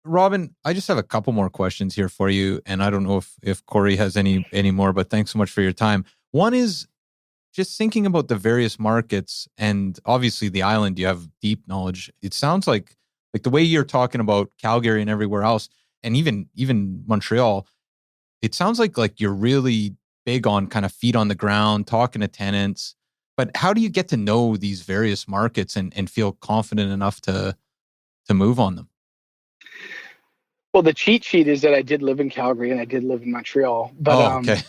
Robin, I just have a couple more questions here for you, and I don't know if Cory has any more, but thanks so much for your time. One is just thinking about the various markets, and obviously the island, you have deep knowledge. It sounds like the way you're talking about Calgary and everywhere else, and even Montreal, it sounds like you're really big on kind of feet on the ground, talking to tenants. But how do you get to know these various markets and feel confident enough to move on them? Well, the cheat sheet is that I did live in Calgary and I did live in Montreal. But okay.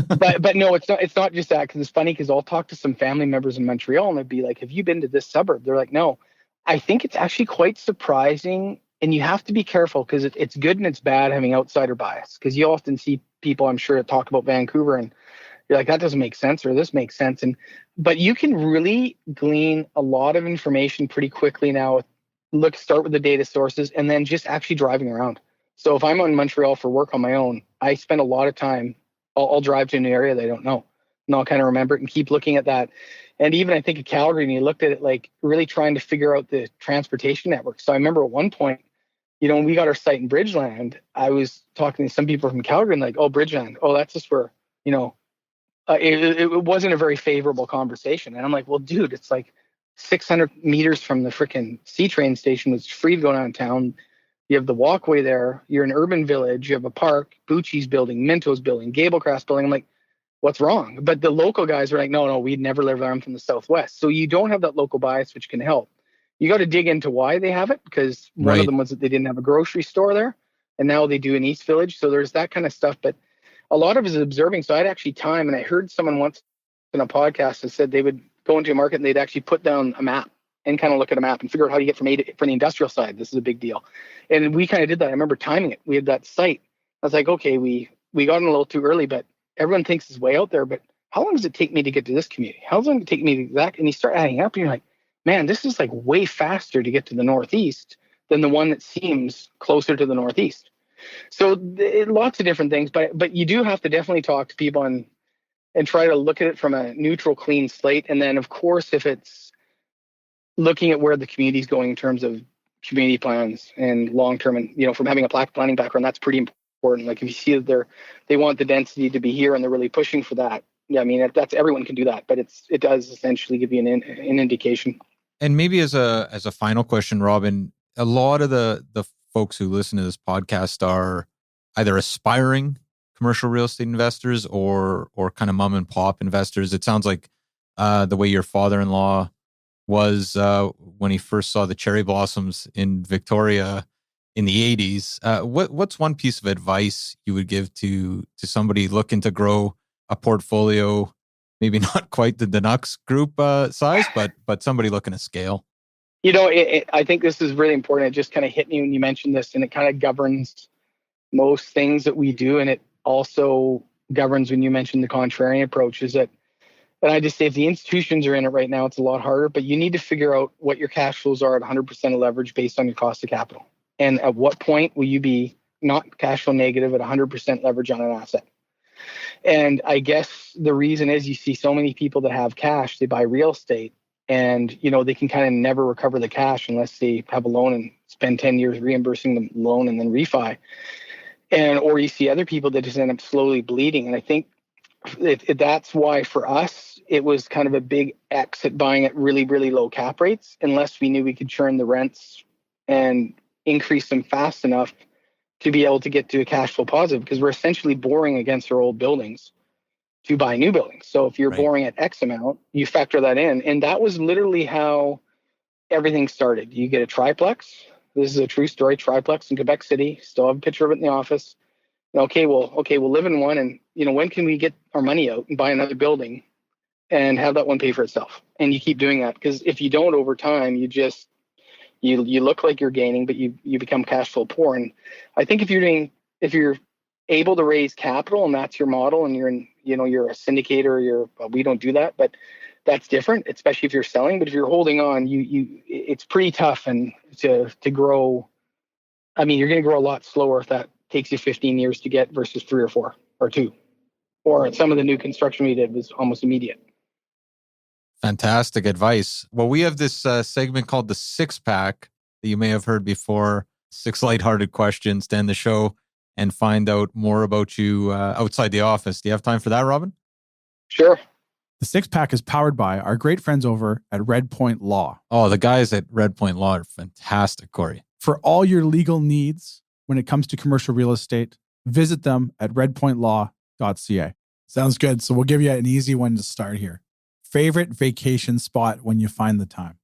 but no, it's not just that, because it's funny, because I'll talk to some family members in Montreal and they'd be like, have you been to this suburb? They're like, no. I think it's actually quite surprising, and you have to be careful because it's good and it's bad having outsider bias, because you often see people, I'm sure, talk about Vancouver and you're like, that doesn't make sense, or this makes sense. But you can really glean a lot of information pretty quickly now. Start with the data sources and then just actually driving around. So if I'm on Montreal for work on my own, I spend a lot of time, I'll drive to a new area that I don't know, and I'll kind of remember it and keep looking at that. And even I think of Calgary, and you looked at it like really trying to figure out the transportation network. So I remember at one point, when we got our site in Bridgeland, I was talking to some people from Calgary and like, oh, Bridgeland, oh, that's just where, it wasn't a very favorable conversation. And I'm like, well, dude, it's like 600 meters from the freaking C train station. It's free to go downtown. You have the walkway there. You're an urban village. You have a park, Bucci's building, Minto's building, Gablecraft's building. I'm like, what's wrong? But the local guys are like, no, we'd never live there. I'm from the Southwest. So you don't have that local bias, which can help. You got to dig into why they have it, because one of them was that they didn't have a grocery store there, and now they do in East Village. So there's that kind of stuff. But a lot of it is observing. So I'd actually time, and I heard someone once in a podcast that said they would go into a market and they'd actually put down a map and kind of look at a map and figure out how you get from from the industrial side. This is a big deal. And we kind of did that. I remember timing it. We had that site. I was like, okay, we got in a little too early, but everyone thinks it's way out there. But how long does it take me to get to this community? How long does it take me to that? And you start adding up and you're like, man, this is like way faster to get to the Northeast than the one that seems closer to the Northeast. So lots of different things, but you do have to definitely talk to people and try to look at it from a neutral, clean slate. And then, of course, if it's looking at where the community is going in terms of community plans and long-term, and, from having a planning background, that's pretty important. Like if you see that they want the density to be here and they're really pushing for that. Yeah, I mean, that's everyone can do that, but it does essentially give you an indication. And maybe as a final question, Robin, a lot of the folks who listen to this podcast are either aspiring commercial real estate investors or kind of mom and pop investors. It sounds like the way your father-in-law was when he first saw the cherry blossoms in Victoria in the 80s. What's one piece of advice you would give to somebody looking to grow a portfolio? Maybe not quite the Denux group size, but somebody looking to scale. I think this is really important. It just kind of hit me when you mentioned this, and it kind of governs most things that we do. And it also governs when you mentioned the contrarian approach, is that, and I just say if the institutions are in it right now, it's a lot harder, but you need to figure out what your cash flows are at 100% of leverage based on your cost of capital. And at what point will you be not cash flow negative at 100% leverage on an asset? And I guess the reason is you see so many people that have cash, they buy real estate, and they can kind of never recover the cash unless they have a loan and spend 10 years reimbursing the loan and then refi. Or you see other people that just end up slowly bleeding. And I think that's why for us, it was kind of a big exit buying at really, really low cap rates, unless we knew we could churn the rents and increase them fast enough to be able to get to a cash flow positive, because we're essentially borrowing against our old buildings to buy new buildings. So if you're borrowing at X amount, you factor that in. And that was literally how everything started. You get a triplex. This is a true story, triplex in Quebec City. Still have a picture of it in the office. Okay, we'll live in one. And, when can we get our money out and buy another building and have that one pay for itself? And you keep doing that, because if you don't, over time, you just, you look like you're gaining, but you become cash flow poor. And I think if you're able to raise capital and that's your model, and you're a syndicator, we don't do that, but that's different, especially if you're selling. But if you're holding on, it's pretty tough and to grow. I mean, you're going to grow a lot slower if that takes you 15 years to get versus 3 or 4 or 2, or some of the new construction we did was almost immediate. Fantastic advice. Well, we have this segment called the 6-pack that you may have heard before. 6 lighthearted questions to end the show and find out more about you outside the office. Do you have time for that, Robin? Sure. The 6-pack is powered by our great friends over at Red Point Law. Oh, the guys at Red Point Law are fantastic, Cory. For all your legal needs when it comes to commercial real estate, visit them at redpointlaw.ca. Sounds good. So we'll give you an easy one to start here. Favorite vacation spot when you find the time?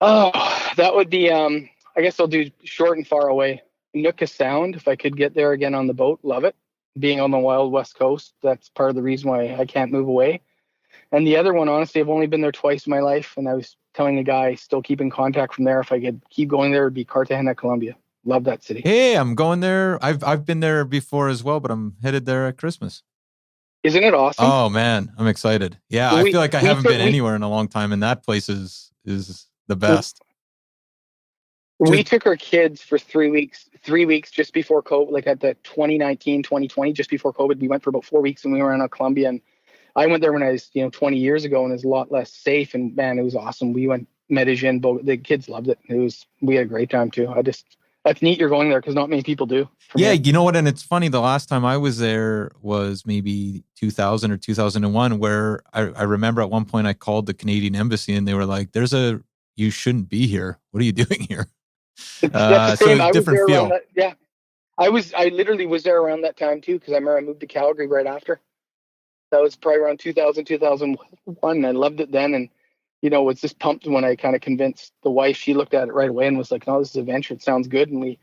Oh, that would be, I guess I'll do short and far away. Nooka Sound, if I could get there again on the boat, love it. Being on the wild West Coast, that's part of the reason why I can't move away. And the other one, honestly, I've only been there twice in my life, and I was telling the guy, still keep in contact from there. If I could keep going there, it'd be Cartagena, Colombia. Love that city. Hey, I'm going there. I've been there before as well, but I'm headed there at Christmas. Isn't it awesome? Oh man, I'm excited. Yeah, I feel like I haven't been anywhere in a long time, and that place is the best. We took our kids for 3 weeks, just before COVID, like at the 2019, 2020, just before COVID. We went for about 4 weeks, and we were in Colombia. And I went there when I was, 20 years ago, and it was a lot less safe. And man, it was awesome. We went Medellin, the kids loved it. We had a great time too. That's neat you're going there because not many people do. Yeah, you know what? And it's funny, the last time I was there was maybe 2000 or 2001, where I remember at one point I called the Canadian embassy and they were like, you shouldn't be here. What are you doing here? That's the same. So different feel. I literally was there around that time too, because I remember I moved to Calgary right after. That was probably around 2000, 2001. I loved it then. And, was just pumped when I kind of convinced the wife. She looked at it right away and was like, no, this is a venture. It sounds good. And we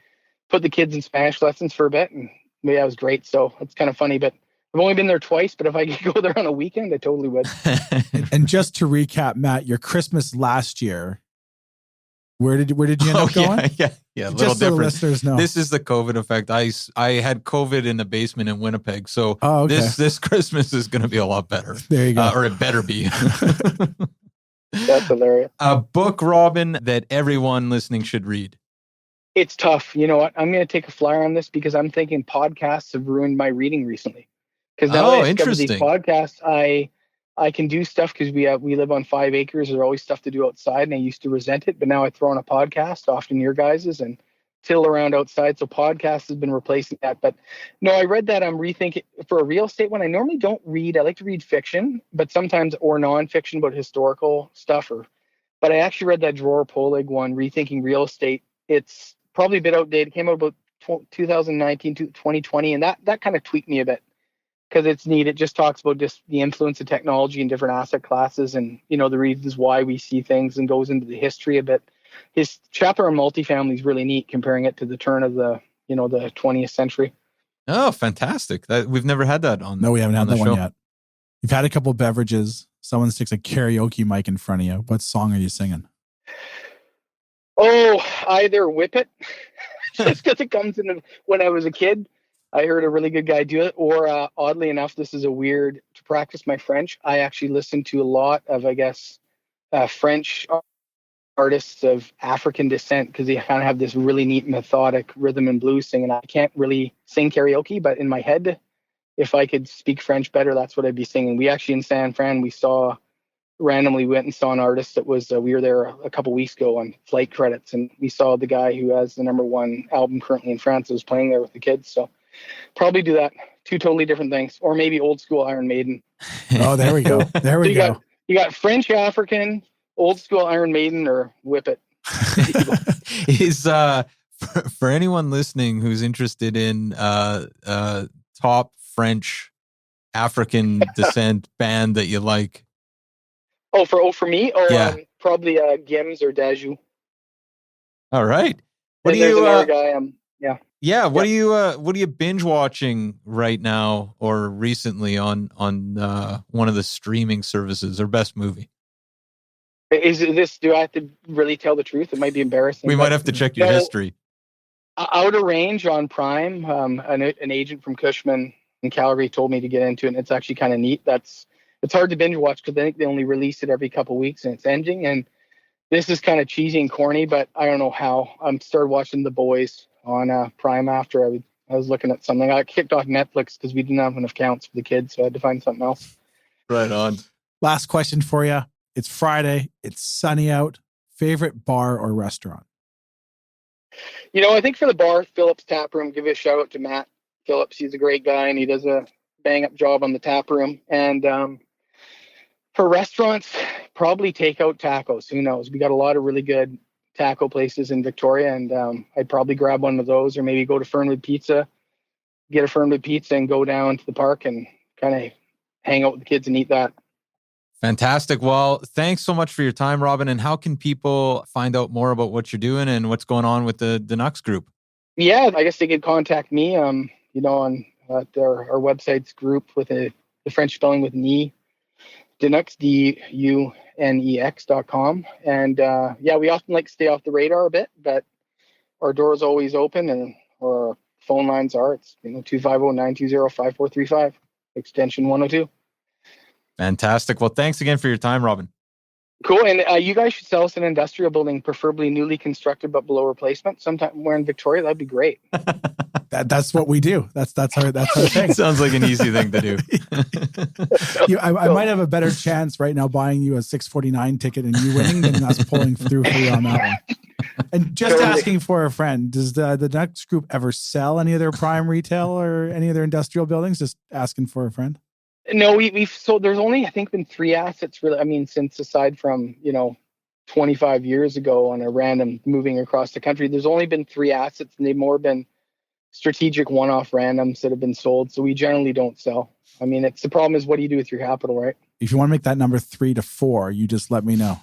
put the kids in Spanish lessons for a bit. And yeah, it was great. So it's kind of funny, but I've only been there twice, but if I could go there on a weekend, I totally would. And just to recap, Matt, your Christmas last year, where did you end up going? Yeah. A little just so different. The listeners know. This is the COVID effect. I had COVID in the basement in Winnipeg, so okay. this Christmas is going to be a lot better. There you go. Or it better be. That's hilarious. A book, Robin, that everyone listening should read. It's tough. You know what? I'm going to take a flyer on this because I'm thinking podcasts have ruined my reading recently. Because now I discovered these podcasts, I can do stuff because we live on 5 acres. There's always stuff to do outside, and I used to resent it. But now I throw on a podcast, often your guys's, and till around outside. So podcast has been replacing that. But no, I read that. I'm rethinking for a real estate one. I normally don't read. I like to read fiction, but sometimes or nonfiction about historical stuff. But I actually read that Dror Polig one, Rethinking Real Estate. It's probably a bit outdated. It came out about 2019 to 2020, and that kind of tweaked me a bit. Because it's neat. It just talks about just the influence of technology in different asset classes and, the reasons why we see things, and goes into the history a bit. His chapter on multifamily is really neat, comparing it to the turn of the 20th century. Oh, fantastic. We've never had that on. No, we haven't had that show. one yet. You've had a couple of beverages. Someone sticks a karaoke mic in front of you. What song are you singing? Oh, either Whip It, just because it comes in when I was a kid. I heard a really good guy do it. Or oddly enough, this is to practice my French. I actually listen to a lot of, French artists of African descent, because they kind of have this really neat methodic rhythm and blues singing. I can't really sing karaoke, but in my head, if I could speak French better, that's what I'd be singing. We actually in San Fran, we went and saw an artist that was, we were there a couple weeks ago on flight credits, and we saw the guy who has the #1 album currently in France that was playing there with the kids. So probably do that. Two totally different things. Or maybe old school Iron Maiden. Oh, there we go. There we go. You got French African, old school Iron Maiden, or Whip It. Is for anyone listening who's interested in top French African descent band that you like? For me? Yeah. Probably Gims or Daju. All right. What do you guy? Yeah, what are you binge watching right now or recently on one of the streaming services, or best movie? Is this? Do I have to really tell the truth? It might be embarrassing. We might have to check your history. Outer Range on Prime. An agent from Cushman in Calgary told me to get into it, and it's actually kind of neat. It's hard to binge watch because I think they only release it every couple of weeks, and it's ending. And this is kind of cheesy and corny, but I don't know how. I started watching The Boys on Prime after I was looking at something. I kicked off Netflix because we didn't have enough counts for the kids, so I had to find something else. Right on. Last question for you. It's Friday. It's sunny out. Favorite bar or restaurant? I think for the bar, Phillips Tap Room. Give a shout out to Matt Phillips. He's a great guy, and he does a bang up job on the tap room. And for restaurants, probably takeout tacos. Who knows? We got a lot of really good taco places in Victoria, and I'd probably grab one of those, or maybe go to Fernwood Pizza, get a Fernwood Pizza, and go down to the park and kind of hang out with the kids and eat that. Fantastic. Well, thanks so much for your time, Robin. And how can people find out more about what you're doing and what's going on with the Denux group? Yeah, I guess they could contact me, on our website's group with the French spelling with NE, Denux, DUNEX.com. And we often like to stay off the radar a bit, but our door is always open, and our phone lines are, it's 250-920-5435. extension 102. Fantastic. Well, thanks again for your time, Robin. Cool. And you guys should sell us an industrial building, preferably newly constructed but below replacement. Sometime we're in Victoria. That'd be great. That's what we do. That's our thing. Sounds like an easy thing to do. I might have a better chance right now buying you a 649 ticket and you winning than us pulling through for you on that one. And just asking for a friend, does the Denux Group ever sell any of their prime retail or any of their industrial buildings? Just asking for a friend. No, we've sold. There's only, I think, been 3 assets really. I mean, since aside from 25 years ago on a random moving across the country, there's only been 3 assets, and they've more been strategic one-off randoms that have been sold. So we generally don't sell. I mean, the problem is, what do you do with your capital, right? If you want to make that number 3 to 4, you just let me know.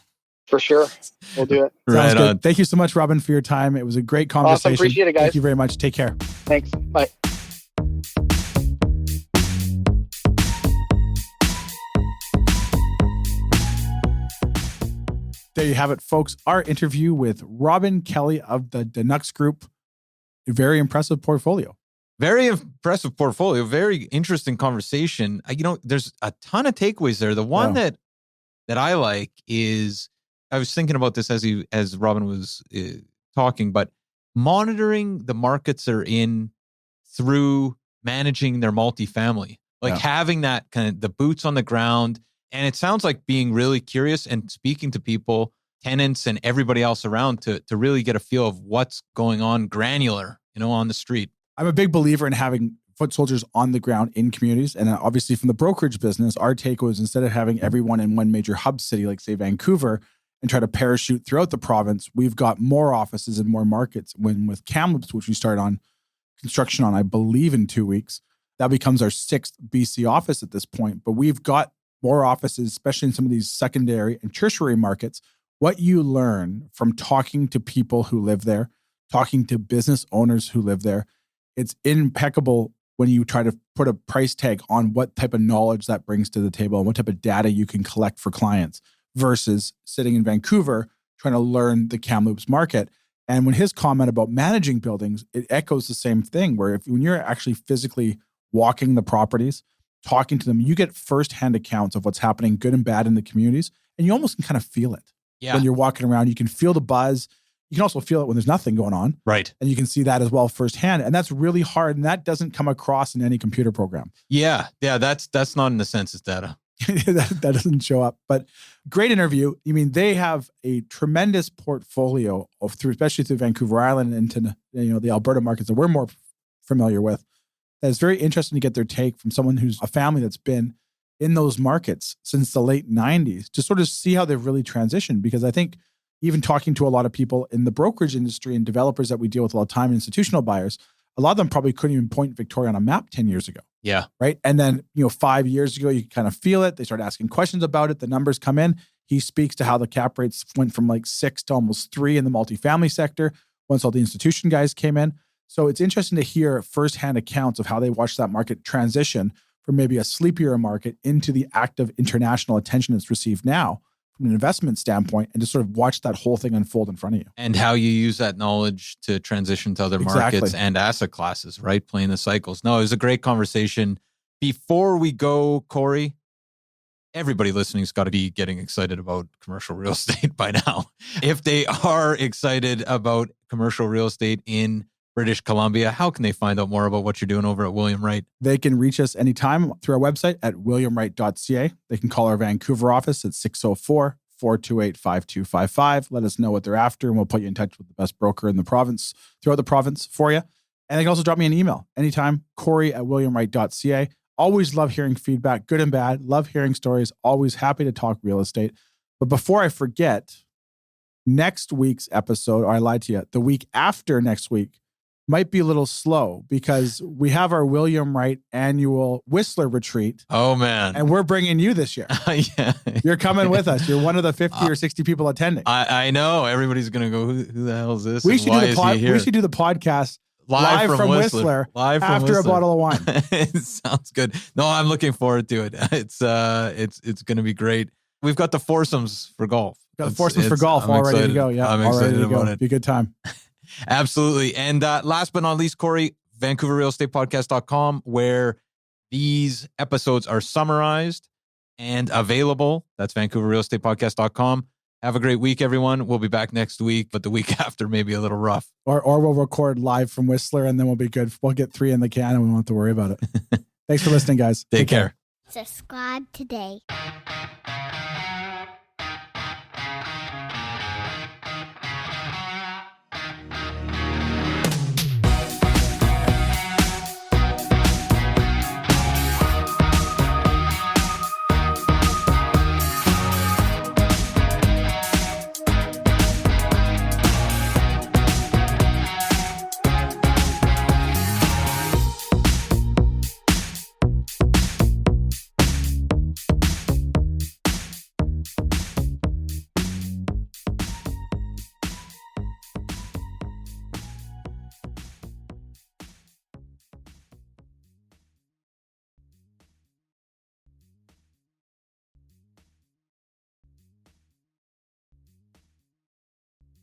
For sure, we'll do it. Sounds good. Thank you so much, Robin, for your time. It was a great conversation. Awesome. Appreciate it, guys. Thank you very much. Take care. Thanks. Bye. There you have it, folks. Our interview with Robin Kelley of the Denux Group. A very impressive portfolio. Very impressive portfolio. Very interesting conversation. There's a ton of takeaways there. The one that I like is, I was thinking about this as Robin was talking, but monitoring the markets they're in through managing their multifamily, having that kind of the boots on the ground. And it sounds like being really curious and speaking to people, tenants and everybody else around to really get a feel of what's going on granular, on the street. I'm a big believer in having foot soldiers on the ground in communities. And obviously from the brokerage business, our take was, instead of having everyone in one major hub city, like say Vancouver, and try to parachute throughout the province, we've got more offices and more markets. When with Kamloops, which we start on construction on, I believe in 2 weeks, that becomes our 6th BC office at this point. But we've got more offices, especially in some of these secondary and tertiary markets. What you learn from talking to people who live there, talking to business owners who live there, it's impeccable when you try to put a price tag on what type of knowledge that brings to the table and what type of data you can collect for clients versus sitting in Vancouver trying to learn the Kamloops market. And when his comment about managing buildings, it echoes the same thing, where when you're actually physically walking the properties, talking to them, you get firsthand accounts of what's happening, good and bad, in the communities. And you almost can kind of feel it. Yeah. When you're walking around, you can feel the buzz. You can also feel it when there's nothing going on. Right. And you can see that as well firsthand. And that's really hard. And that doesn't come across in any computer program. Yeah. Yeah. That's not in the census data. that doesn't show up. But great interview. I mean, they have a tremendous portfolio especially through Vancouver Island and to the Alberta markets that we're more familiar with. That is very interesting to get their take from someone who's a family that's been in those markets since the late 90s to sort of see how they've really transitioned. Because I think even talking to a lot of people in the brokerage industry and developers that we deal with all the time, institutional buyers, a lot of them probably couldn't even point Victoria on a map 10 years ago. Yeah. Right. And then, 5 years ago, you kind of feel it. They start asking questions about it. The numbers come in. He speaks to how the cap rates went from like 6 to almost 3 in the multifamily sector once all the institution guys came in. So it's interesting to hear firsthand accounts of how they watched that market transition from maybe a sleepier market into the active international attention it's received now from an investment standpoint, and to sort of watch that whole thing unfold in front of you. And how you use that knowledge to transition to other markets and asset classes, right? Playing the cycles. No, it was a great conversation. Before we go, Cory, everybody listening's got to be getting excited about commercial real estate by now. If they are excited about commercial real estate in British Columbia, how can they find out more about what you're doing over at William Wright? They can reach us anytime through our website at williamwright.ca. They can call our Vancouver office at 604-428-5255. Let us know what they're after, and we'll put you in touch with the best broker in the province, throughout the province for you. And they can also drop me an email anytime, Cory@williamwright.ca. Always love hearing feedback, good and bad. Love hearing stories. Always happy to talk real estate. But before I forget, next week's episode, or I lied to you, the week after next week, might be a little slow because we have our William Wright annual Whistler retreat. Oh, man. And we're bringing you this year. Yeah. You're coming with us. You're one of the 50 or 60 people attending. I know. Everybody's going to go, who the hell is this? We should do the podcast live from Whistler live from after Whistler. A bottle of wine. It sounds good. No, I'm looking forward to it. It's going to be great. We've got the foursomes for golf. Got the foursomes for golf all ready to go. Yeah, I'm all excited ready to go. about it. Be a good time. Absolutely. And last but not least, Cory, VancouverRealEstatePodcast.com, where These episodes are summarized and available. That's VancouverRealEstatePodcast.com. Have a great week, everyone. We'll be back next week, but the week after may be a little rough. Or we'll record live from Whistler and then we'll be good. We'll get 3 in the can and we won't have to worry about it. Thanks for listening, guys. Take care. Subscribe today.